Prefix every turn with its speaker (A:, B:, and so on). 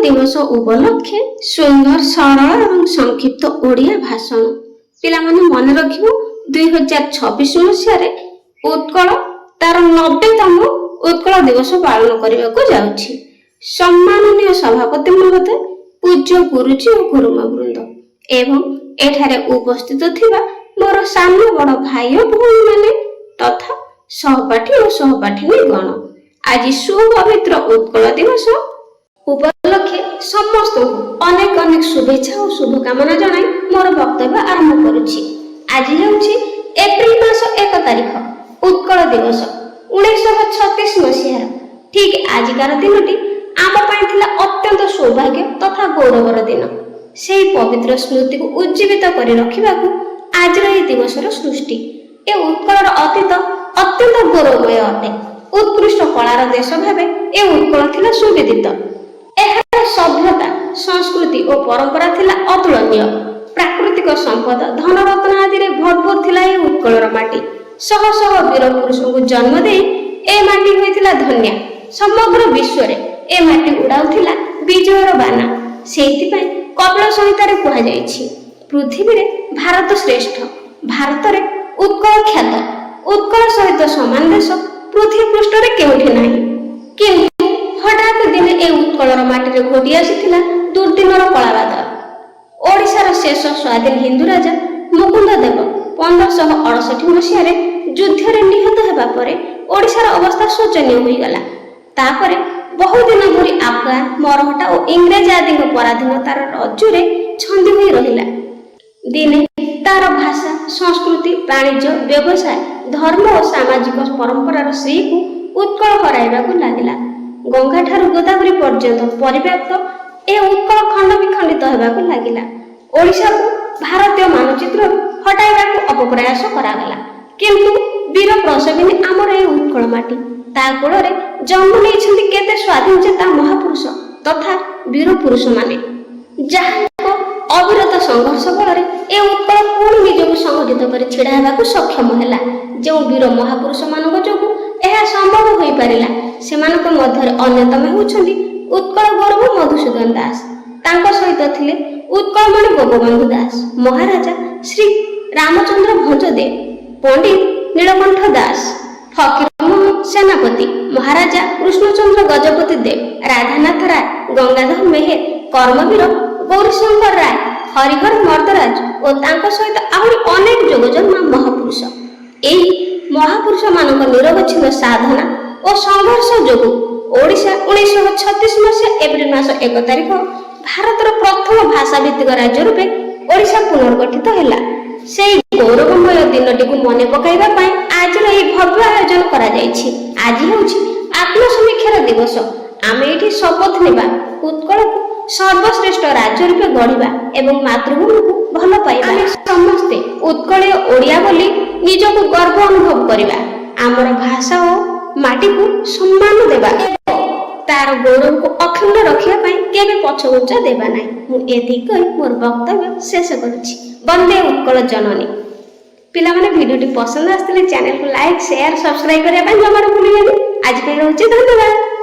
A: दिवस उपलक्षे सुंदर सरल और संक्षिप्त ओडिया भाषण पिला माने मन रखिबो 2026 मसियारे उत्कल तार 90तम उत्कल दिवस पालन करने को जाउछि। सम्माननीय सभापति महोदय, पूज्य गुरुजी और गुरुमा वृंद एवं एठारे उपस्थित थिबा मोर सान बड़ भाई और भौणी माने तथा सहपाठी और सहपाठिनी गण, आज सुपवित्र उत्कल दिवस उपलक्षे समस्त अनेक अनेक शुभेच्छा और शुभकामना जनाई मोर वक्तव्य आरंभ करुछि। आज हेउछि एप्रिल मास 1 तारिख उत्कल दिवस 1936 मसीहार। ठीक आजिकार दिनटी आम पाई थिला अत्यंत सौभाग्य तथा गौरवर दिन। सेही पवित्र स्मृति को उज्जीवित करि रखिबाकू आज ए दिवसर सृष्टि ए उत्कलर अतीत अत्यंत गौरवमय अटे। उत्कृष्ट कलार देश भावे ए उत्कल थिला सुविदित। एହାର सभ्यता संस्कृति और परंपरा थिला अतुलनीय। प्राकृतिक संपद धन रत्न आदि रे भरपूर थिला ए उत्कलर माटी। शह शह वीर पुरुषों को जन्म दे ए माटी होइथिला धन्य। समग्र विश्व रे ए माटी उड़ाउथिला विजयर बाना। सेति पय कपिल संहिता रे कहा जायछि, पृथ्वी रे भारत श्रेष्ठ, भारत रे उत्कल ख्यात। उत्कल सहित समान देश पृथ्वी पृष्ठ रे केउठी नाही। किंतु हठात दिने ए उत्कलर माटी रे घोटी आसीथिला दुर्दिनर कलाबादल। ओडिशार शेष स्वाधीन हिंदू राजा मुकुंद देव 1568 मसीहारे युद्ध रे निहत हेबा परे ओडिशार अवस्था शोचनीय होई गला। तापरे बहु दिन धरि अफगान, मरहटा और इंग्रेज आदि पराधीनतार रज्जुरे छंदी होई रहिला। दिने तार भाषा, संस्कृति, वाणिज्य, व्यवसाय, धर्म और सामाजिक परंपरार श्री को उत्कल हराइबाकू लागिला। गंगा ठारू गोदावरी पर्यंत परिव्याप्त ए उत्कल खंड विखंडित हेबाकू लागिला। ओडिशा को भारतीय मानचित्र हटाइबाकू अपप्रयास करागला। किंतु वीर प्रसविनी आमर ए उत्कल माटी, ता कोଳରେ जन्म नेइछन्ति केते स्वाधीन चेता महापुरुष तथा वीर पुरुष माने, जाहाको अविरत संघर्ष बଳରେ ए उत्कल पुणी निजକୁ संगठित କରି छिड़ा हेबाकू सक्षम हैला। जो वीर महापुरुष मानक जोगु एहा संभव होई परिला, सेमानक मध्यरे अन्यतम होउछन्ति उत्कल गौरव मधुसूदन दास। तांको सहित थिले उत्कलमणि गोपबंधु दास, महाराजा श्री रामचंद्र भंजदेव, पंडित नीलकंठ दास, फकीरमोहन सेनापति, महाराजा कृष्णचंद्र गजपति देव, राधानाथ राय, गंगाधर मेहेर, कर्मवीर गौरीशंकर राय, हरिहर मर्दराज और तांको सहित आहुरी अनेक जोगजन्मा महापुरुष। एही महापुरुष मानक निरवच्छिन्न साधना और संघर्ष जोगु ओडिशा 1936 मसीहा एप्रिल मास 1 तारिख भारतर प्रथम भाषा भित्तिक राज्य रूपे ओडिशा पुनर्गठित हैला। सेही गौरवमय दिनटी को मने पकाइबा पई आज रे भव्य आयोजन करा जायछि। आज हेउछि आत्मसमीक्षार दिवस। आमे एठी शपथ नेबा उत्कल को सर्वश्रेष्ठ राज्य रूपे गढ़िबा एवं मातृभूमि को भल पाइबा। आमे समस्ते उत्कलीय ओडिया बोली निजको गर्व अनुभव करिबा। आमर भाषा और माटी को सम्मान देबा, तार गौरव को अखंड रखिया पई केबे पछघुंचा देबा नाही। मु एथि कहि मोर वक्तव्य शेष करूछि। वंदे उत्कल जननी। पिला माने वीडियोटी पसंद आस्तिले चैनल को लाइक, शेयर, सब्सक्राइब करिया पई जमार भूलिबेनी। आज पे रहउछि, धन्यवाद।